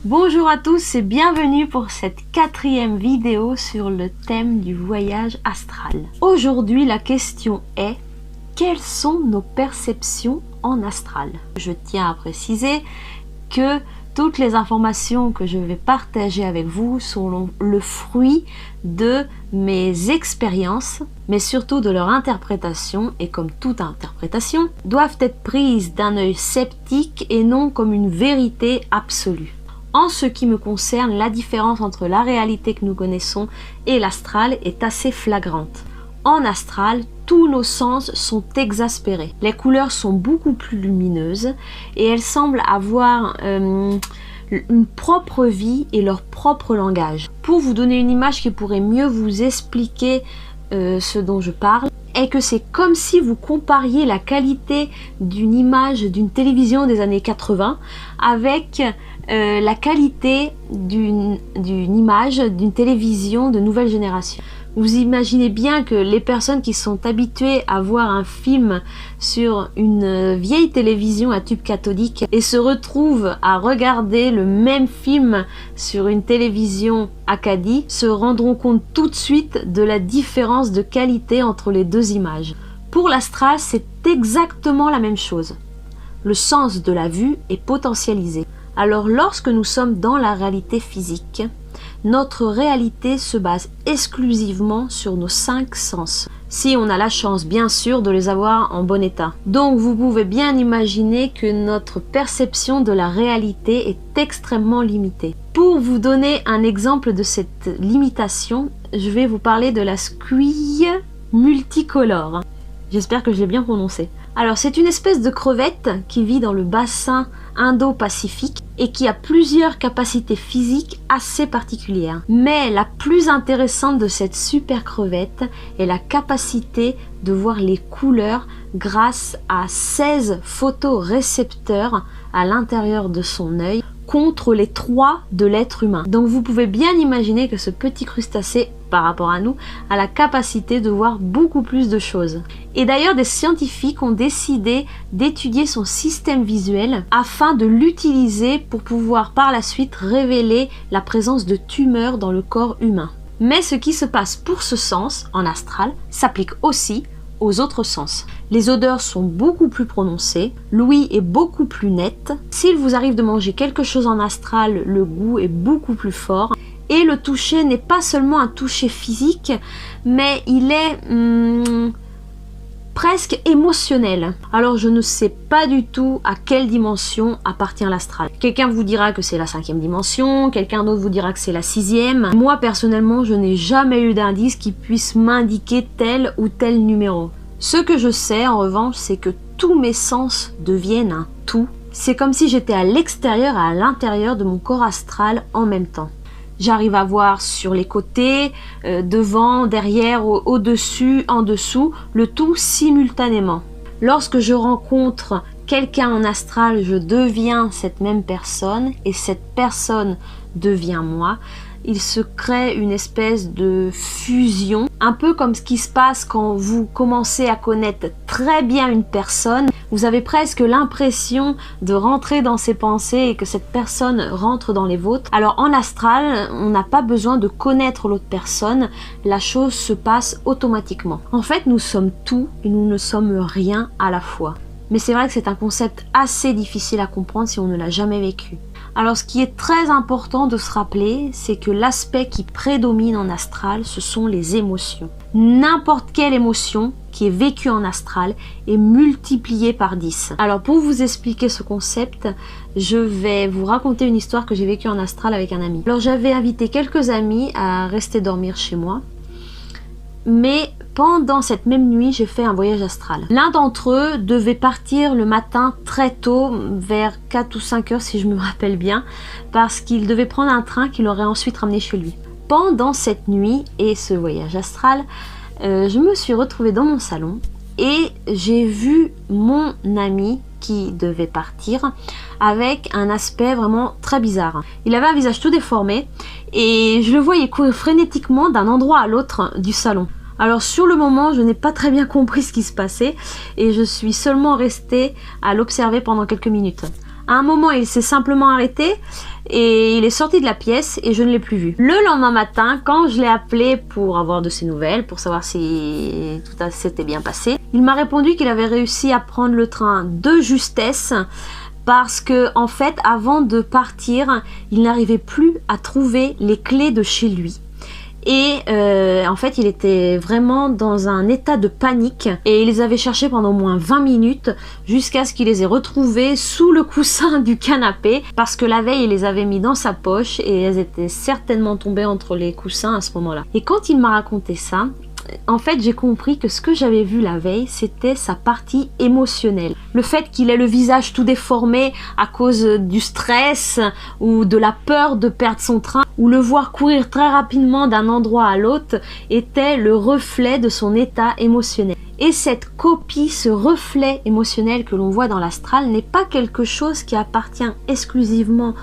Bonjour à tous et bienvenue pour cette 4e vidéo sur le thème du voyage astral. Aujourd'hui, la question est: quelles sont nos perceptions en astral? Je tiens à préciser que toutes les informations que je vais partager avec vous sont le fruit de mes expériences, mais surtout de leur interprétation, et comme toute interprétation, doivent être prises d'un œil sceptique et non comme une vérité absolue. En ce qui me concerne, la différence entre la réalité que nous connaissons et l'astral est assez flagrante. En astral, tous nos sens sont exaspérés. Les couleurs sont beaucoup plus lumineuses et elles semblent avoir une propre vie et leur propre langage. Pour vous donner une image qui pourrait mieux vous expliquer ce dont je parle, est que c'est comme si vous compariez la qualité d'une image d'une télévision des années 80 avec la qualité d'une image d'une télévision de nouvelle génération. Vous imaginez bien que les personnes qui sont habituées à voir un film sur une vieille télévision à tube cathodique et se retrouvent à regarder le même film sur une télévision Acadie se rendront compte tout de suite de la différence de qualité entre les deux images. Pour l'astral, c'est exactement la même chose. Le sens de la vue est potentialisé. Alors lorsque nous sommes dans la réalité physique, notre réalité se base exclusivement sur nos 5 sens. Si on a la chance, bien sûr, de les avoir en bon état. Donc vous pouvez bien imaginer que notre perception de la réalité est extrêmement limitée. Pour vous donner un exemple de cette limitation, je vais vous parler de la squille multicolore. J'espère que je l'ai bien prononcé. Alors c'est une espèce de crevette qui vit dans le bassin Indo-Pacifique et qui a plusieurs capacités physiques assez particulières. Mais la plus intéressante de cette super crevette est la capacité de voir les couleurs grâce à 16 photorécepteurs à l'intérieur de son œil contre les 3 de l'être humain. Donc vous pouvez bien imaginer que ce petit crustacé, par rapport à nous, a la capacité de voir beaucoup plus de choses. Et d'ailleurs, des scientifiques ont décidé d'étudier son système visuel afin de l'utiliser pour pouvoir par la suite révéler la présence de tumeurs dans le corps humain. Mais ce qui se passe pour ce sens, en astral, s'applique aussi aux autres sens. Les odeurs sont beaucoup plus prononcées, l'ouïe est beaucoup plus nette. S'il vous arrive de manger quelque chose en astral, le goût est beaucoup plus fort. Et le toucher n'est pas seulement un toucher physique, mais il est presque émotionnel. Alors je ne sais pas du tout à quelle dimension appartient l'astral. Quelqu'un vous dira que c'est la 5e dimension, quelqu'un d'autre vous dira que c'est la 6e. Moi personnellement, je n'ai jamais eu d'indice qui puisse m'indiquer tel ou tel numéro. Ce que je sais en revanche, c'est que tous mes sens deviennent un tout. C'est comme si j'étais à l'extérieur et à l'intérieur de mon corps astral en même temps. J'arrive à voir sur les côtés, devant, derrière, au-dessus, en dessous, le tout simultanément. Lorsque je rencontre quelqu'un en astral, je deviens cette même personne et cette personne devient moi. Il se crée une espèce de fusion, un peu comme ce qui se passe quand vous commencez à connaître très bien une personne. Vous avez presque l'impression de rentrer dans ses pensées et que cette personne rentre dans les vôtres. Alors en astral, on n'a pas besoin de connaître l'autre personne, la chose se passe automatiquement. En fait, nous sommes tout et nous ne sommes rien à la fois. Mais c'est vrai que c'est un concept assez difficile à comprendre si on ne l'a jamais vécu. Alors ce qui est très important de se rappeler, c'est que l'aspect qui prédomine en astral, ce sont les émotions. N'importe quelle émotion qui est vécue en astral est multipliée par 10. Alors pour vous expliquer ce concept, je vais vous raconter une histoire que j'ai vécue en astral avec un ami. Alors j'avais invité quelques amis à rester dormir chez moi, mais pendant cette même nuit, j'ai fait un voyage astral. L'un d'entre eux devait partir le matin très tôt, vers 4 ou 5 heures si je me rappelle bien, parce qu'il devait prendre un train qui l'aurait ensuite ramené chez lui. Pendant cette nuit et ce voyage astral, je me suis retrouvée dans mon salon et j'ai vu mon ami qui devait partir avec un aspect vraiment très bizarre. Il avait un visage tout déformé et je le voyais courir frénétiquement d'un endroit à l'autre du salon. Alors sur le moment, je n'ai pas très bien compris ce qui se passait et je suis seulement restée à l'observer pendant quelques minutes. À un moment, il s'est simplement arrêté et il est sorti de la pièce et je ne l'ai plus vu. Le lendemain matin, quand je l'ai appelé pour avoir de ses nouvelles, pour savoir si tout s'était bien passé, il m'a répondu qu'il avait réussi à prendre le train de justesse parce que, en fait, avant de partir, il n'arrivait plus à trouver les clés de chez lui. Et en fait, il était vraiment dans un état de panique et il les avait cherchés pendant au moins 20 minutes jusqu'à ce qu'il les ait retrouvés sous le coussin du canapé parce que la veille, il les avait mis dans sa poche et elles étaient certainement tombées entre les coussins à ce moment-là. Et quand il m'a raconté ça, en fait, j'ai compris que ce que j'avais vu la veille, c'était sa partie émotionnelle. Le fait qu'il ait le visage tout déformé à cause du stress ou de la peur de perdre son train, ou le voir courir très rapidement d'un endroit à l'autre, était le reflet de son état émotionnel. Et cette copie, ce reflet émotionnel que l'on voit dans l'astral n'est pas quelque chose qui appartient exclusivement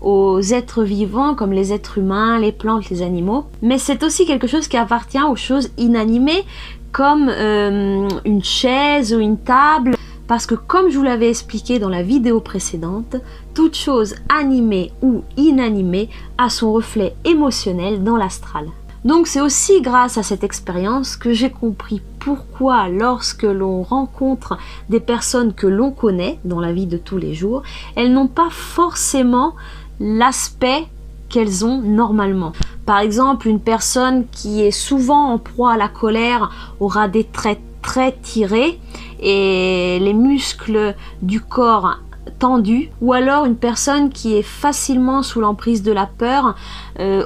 aux êtres vivants comme les êtres humains, les plantes, les animaux, mais c'est aussi quelque chose qui appartient aux choses inanimées comme une chaise ou une table, parce que comme je vous l'avais expliqué dans la vidéo précédente, toute chose animée ou inanimée a son reflet émotionnel dans l'astral. Donc c'est aussi grâce à cette expérience que j'ai compris pourquoi lorsque l'on rencontre des personnes que l'on connaît dans la vie de tous les jours, elles n'ont pas forcément l'aspect qu'elles ont normalement. Par exemple, une personne qui est souvent en proie à la colère aura des traits très tirés et les muscles du corps tendus, ou alors une personne qui est facilement sous l'emprise de la peur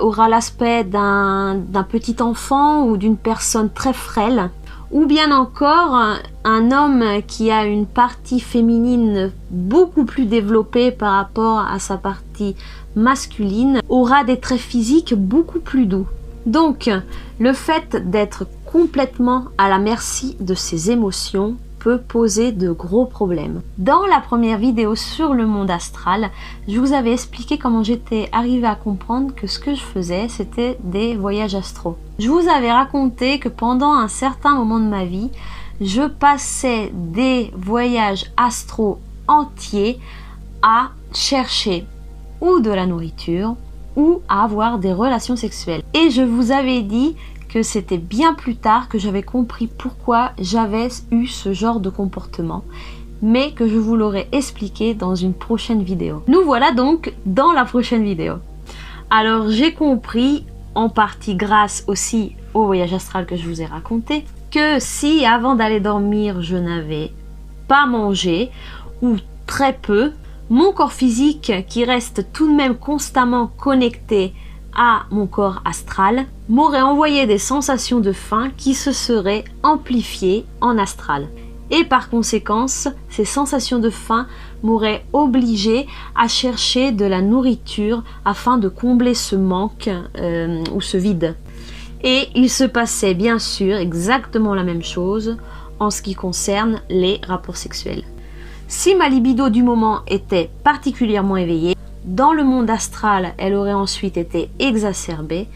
aura l'aspect d'un petit enfant ou d'une personne très frêle. Ou bien encore, un homme qui a une partie féminine beaucoup plus développée par rapport à sa partie masculine aura des traits physiques beaucoup plus doux. Donc, le fait d'être complètement à la merci de ses émotions peut poser de gros problèmes. Dans la première vidéo sur le monde astral, je vous avais expliqué comment j'étais arrivée à comprendre que ce que je faisais, c'était des voyages astraux. Je vous avais raconté que pendant un certain moment de ma vie, je passais des voyages astraux entiers à chercher ou de la nourriture ou à avoir des relations sexuelles. Et je vous avais dit que c'était bien plus tard que j'avais compris pourquoi j'avais eu ce genre de comportement, mais que je vous l'aurai expliqué dans une prochaine vidéo. Nous voilà donc dans la prochaine vidéo. Alors j'ai compris, en partie grâce aussi au voyage astral que je vous ai raconté, que si avant d'aller dormir je n'avais pas mangé ou très peu, mon corps physique qui reste tout de même constamment connecté à mon corps astral m'aurait envoyé des sensations de faim qui se seraient amplifiées en astral. Et par conséquence, ces sensations de faim m'auraient obligé à chercher de la nourriture afin de combler ce manque ou ce vide. Et il se passait bien sûr exactement la même chose en ce qui concerne les rapports sexuels. Si ma libido du moment était particulièrement éveillée, dans le monde astral, elle aurait ensuite été exacerbée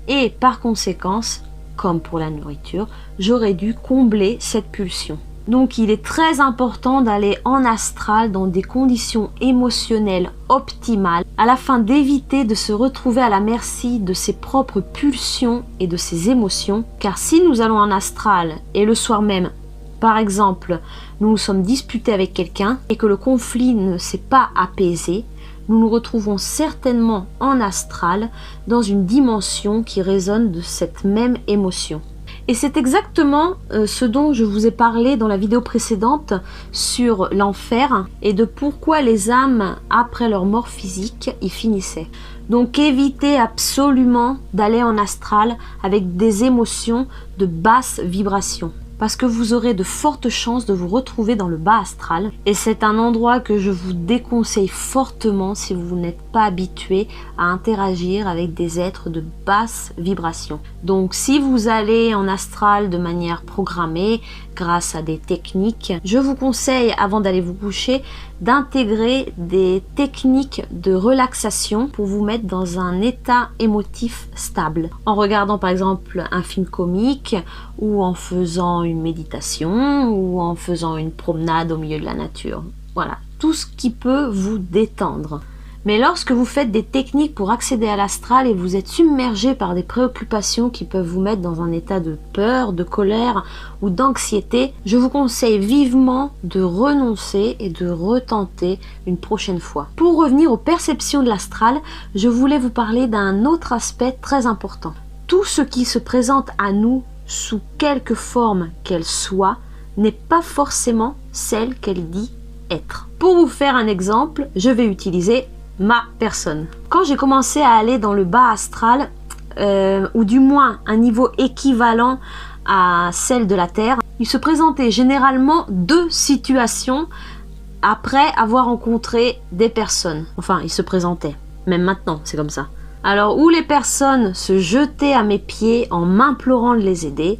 et par conséquence, comme pour la nourriture, j'aurais dû combler cette pulsion. Donc il est très important d'aller en astral dans des conditions émotionnelles optimales à la fin d'éviter de se retrouver à la merci de ses propres pulsions et de ses émotions, car si nous allons en astral et le soir même, par exemple, nous nous sommes disputés avec quelqu'un et que le conflit ne s'est pas apaisé, nous nous retrouvons certainement en astral dans une dimension qui résonne de cette même émotion. Et c'est exactement ce dont je vous ai parlé dans la vidéo précédente sur l'enfer et de pourquoi les âmes, après leur mort physique, y finissaient. Donc évitez absolument d'aller en astral avec des émotions de basse vibration, parce que vous aurez de fortes chances de vous retrouver dans le bas astral et c'est un endroit que je vous déconseille fortement si vous n'êtes pas habitué à interagir avec des êtres de basse vibration. Donc si vous allez en astral de manière programmée grâce à des techniques, je vous conseille avant d'aller vous coucher d'intégrer des techniques de relaxation pour vous mettre dans un état émotif stable, en regardant par exemple un film comique ou en faisant une méditation ou en faisant une promenade au milieu de la nature. Voilà, tout ce qui peut vous détendre. Mais lorsque vous faites des techniques pour accéder à l'astral et vous êtes submergé par des préoccupations qui peuvent vous mettre dans un état de peur, de colère ou d'anxiété, je vous conseille vivement de renoncer et de retenter une prochaine fois. Pour revenir aux perceptions de l'astral, je voulais vous parler d'un autre aspect très important. Tout ce qui se présente à nous sous quelque forme qu'elle soit n'est pas forcément celle qu'elle dit être. Pour vous faire un exemple, je vais utiliser ma personne. Quand j'ai commencé à aller dans le bas astral, ou du moins un niveau équivalent à celle de la Terre, il se présentait généralement 2 situations après avoir rencontré des personnes. Enfin, il se présentait. Même maintenant, c'est comme ça. Alors, où les personnes se jetaient à mes pieds en m'implorant de les aider,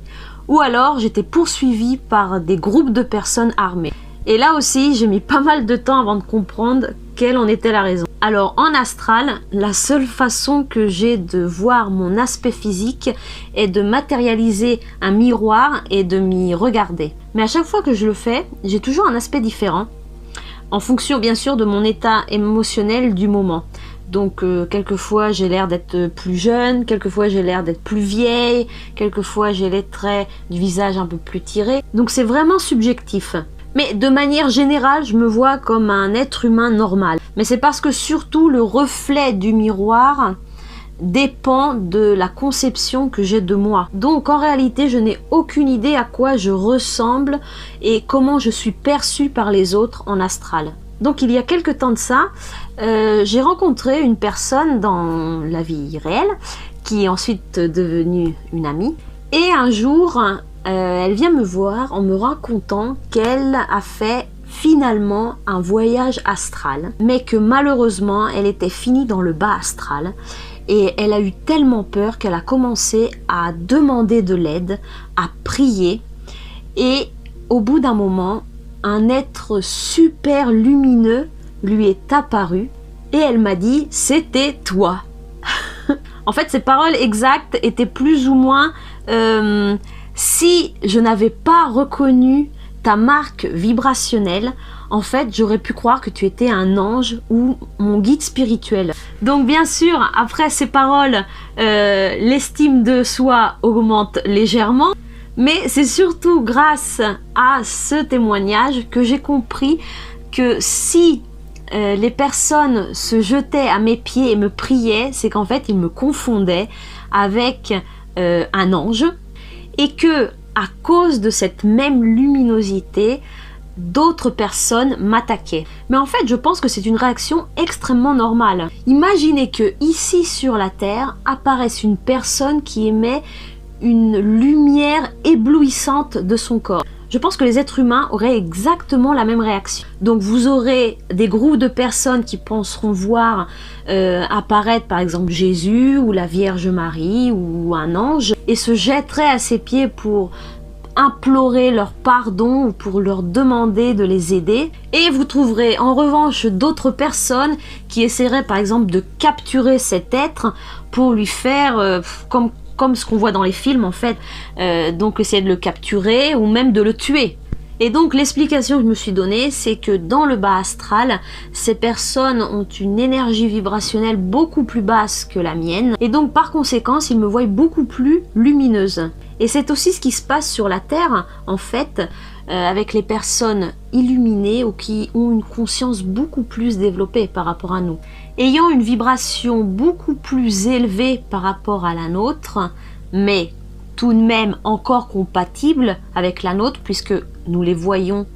ou alors j'étais poursuivie par des groupes de personnes armées. Et là aussi, j'ai mis pas mal de temps avant de comprendre quelle en était la raison. Alors en astral, la seule façon que j'ai de voir mon aspect physique est de matérialiser un miroir et de m'y regarder. Mais à chaque fois que je le fais, j'ai toujours un aspect différent, en fonction bien sûr de mon état émotionnel du moment. Donc quelquefois j'ai l'air d'être plus jeune, quelquefois j'ai l'air d'être plus vieille, quelquefois j'ai les traits du visage un peu plus tirés. Donc c'est vraiment subjectif. Mais de manière générale, je me vois comme un être humain normal. Mais c'est parce que surtout le reflet du miroir dépend de la conception que j'ai de moi. Donc en réalité, je n'ai aucune idée à quoi je ressemble et comment je suis perçue par les autres en astral. Donc il y a quelque temps de ça, j'ai rencontré une personne dans la vie réelle qui est ensuite devenue une amie. Et un jour, elle vient me voir en me racontant qu'elle a fait finalement un voyage astral, mais que malheureusement elle était finie dans le bas astral et elle a eu tellement peur qu'elle a commencé à demander de l'aide, à prier, et au bout d'un moment, un être super lumineux lui est apparu et elle m'a dit « c'était toi ». En fait, ces paroles exactes étaient plus ou moins si je n'avais pas reconnu ta marque vibrationnelle, en fait, j'aurais pu croire que tu étais un ange ou mon guide spirituel. Donc bien sûr, après ces paroles, l'estime de soi augmente légèrement, mais c'est surtout grâce à ce témoignage que j'ai compris que si les personnes se jetaient à mes pieds et me priaient, c'est qu'en fait, ils me confondaient avec un ange, et que à cause de cette même luminosité, d'autres personnes m'attaquaient. Mais en fait, je pense que c'est une réaction extrêmement normale. Imaginez que ici sur la Terre apparaisse une personne qui émet une lumière éblouissante de son corps. Je pense que les êtres humains auraient exactement la même réaction. Donc vous aurez des groupes de personnes qui penseront voir apparaître par exemple Jésus ou la Vierge Marie ou un ange et se jetteraient à ses pieds pour implorer leur pardon ou pour leur demander de les aider. Et vous trouverez en revanche d'autres personnes qui essaieraient par exemple de capturer cet être pour lui faire comme ce qu'on voit dans les films en fait, donc essayer de le capturer ou même de le tuer. Et donc l'explication que je me suis donnée, c'est que dans le bas astral, ces personnes ont une énergie vibrationnelle beaucoup plus basse que la mienne, et donc par conséquent, ils me voient beaucoup plus lumineuse. Et c'est aussi ce qui se passe sur la Terre, en fait, avec les personnes illuminées ou qui ont une conscience beaucoup plus développée par rapport à nous. Ayant une vibration beaucoup plus élevée par rapport à la nôtre, mais tout de même encore compatible avec la nôtre, puisque nous les voyons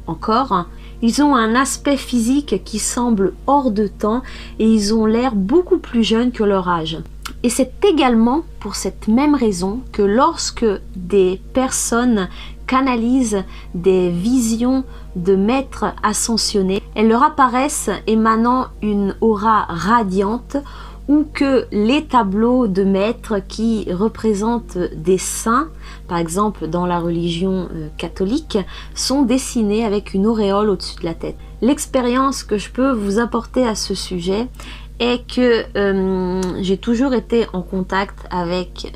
encore, ils ont un aspect physique qui semble hors de temps et ils ont l'air beaucoup plus jeunes que leur âge. Et c'est également pour cette même raison que lorsque des personnes canalisent des visions de maîtres ascensionnés, elles leur apparaissent émanant une aura radiante, ou que les tableaux de maîtres qui représentent des saints, par exemple dans la religion catholique, sont dessinés avec une auréole au-dessus de la tête. L'expérience que je peux vous apporter à ce sujet est que j'ai toujours été en contact avec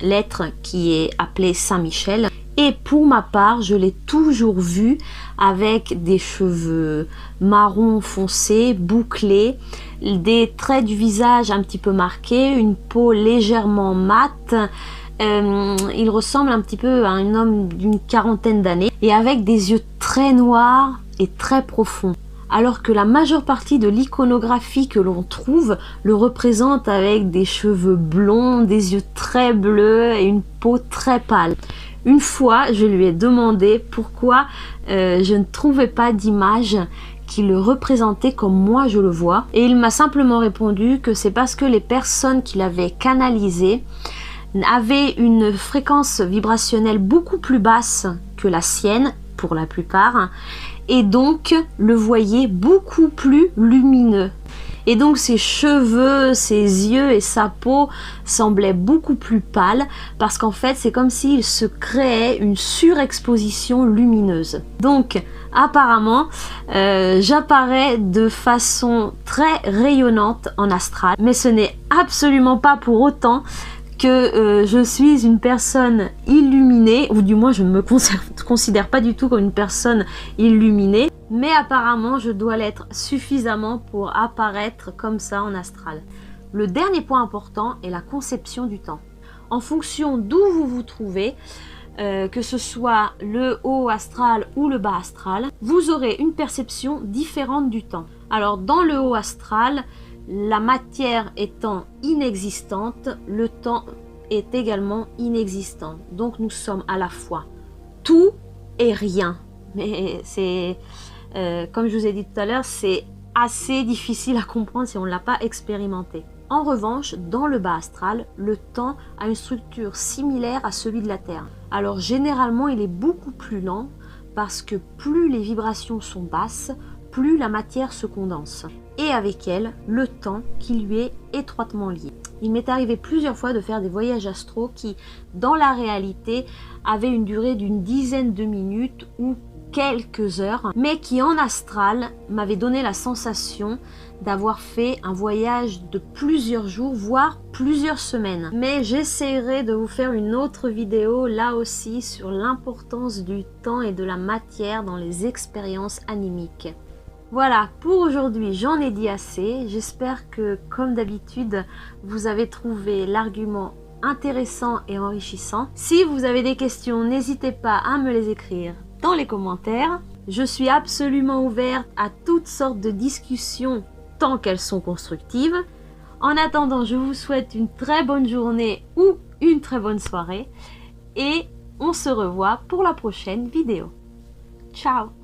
l'être qui est appelé Saint Michel, Et pour ma part, je l'ai toujours vu avec des cheveux marron foncé, bouclés, des traits du visage un petit peu marqués, une peau légèrement mate. Il ressemble un petit peu à un homme d'une quarantaine d'années et avec des yeux très noirs et très profonds. Alors que la majeure partie de l'iconographie que l'on trouve le représente avec des cheveux blonds, des yeux très bleus et une peau très pâle. Une fois, je lui ai demandé pourquoi je ne trouvais pas d'image qui le représentait comme moi je le vois. Et il m'a simplement répondu que c'est parce que les personnes qu'il avait canalisées avaient une fréquence vibrationnelle beaucoup plus basse que la sienne, pour la plupart, et donc le voyaient beaucoup plus lumineux. Et donc ses cheveux, ses yeux et sa peau semblaient beaucoup plus pâles parce qu'en fait c'est comme s'il se créait une surexposition lumineuse. Donc apparemment j'apparais de façon très rayonnante en astral, mais ce n'est absolument pas pour autant que je suis une personne illuminée, ou du moins je ne me considère pas du tout comme une personne illuminée, mais apparemment je dois l'être suffisamment pour apparaître comme ça en astral. Le dernier point important est la conception du temps. En fonction d'où vous vous trouvez, que ce soit le haut astral ou le bas astral, vous aurez une perception différente du temps. Alors dans le haut astral, la matière étant inexistante, le temps est également inexistant. Donc nous sommes à la fois tout et rien. Mais c'est, comme je vous ai dit tout à l'heure, c'est assez difficile à comprendre si on ne l'a pas expérimenté. En revanche, dans le bas astral, le temps a une structure similaire à celui de la Terre. Alors généralement, il est beaucoup plus lent parce que plus les vibrations sont basses, plus la matière se condense. Et avec elle, le temps qui lui est étroitement lié. Il m'est arrivé plusieurs fois de faire des voyages astraux qui, dans la réalité, avaient une durée d'une dizaine de minutes ou quelques heures, mais qui en astral m'avaient donné la sensation d'avoir fait un voyage de plusieurs jours, voire plusieurs semaines. Mais j'essaierai de vous faire une autre vidéo, là aussi, sur l'importance du temps et de la matière dans les expériences animiques. Voilà, pour aujourd'hui, j'en ai dit assez. J'espère que, comme d'habitude, vous avez trouvé l'argument intéressant et enrichissant. Si vous avez des questions, n'hésitez pas à me les écrire dans les commentaires. Je suis absolument ouverte à toutes sortes de discussions tant qu'elles sont constructives. En attendant, je vous souhaite une très bonne journée ou une très bonne soirée et on se revoit pour la prochaine vidéo. Ciao!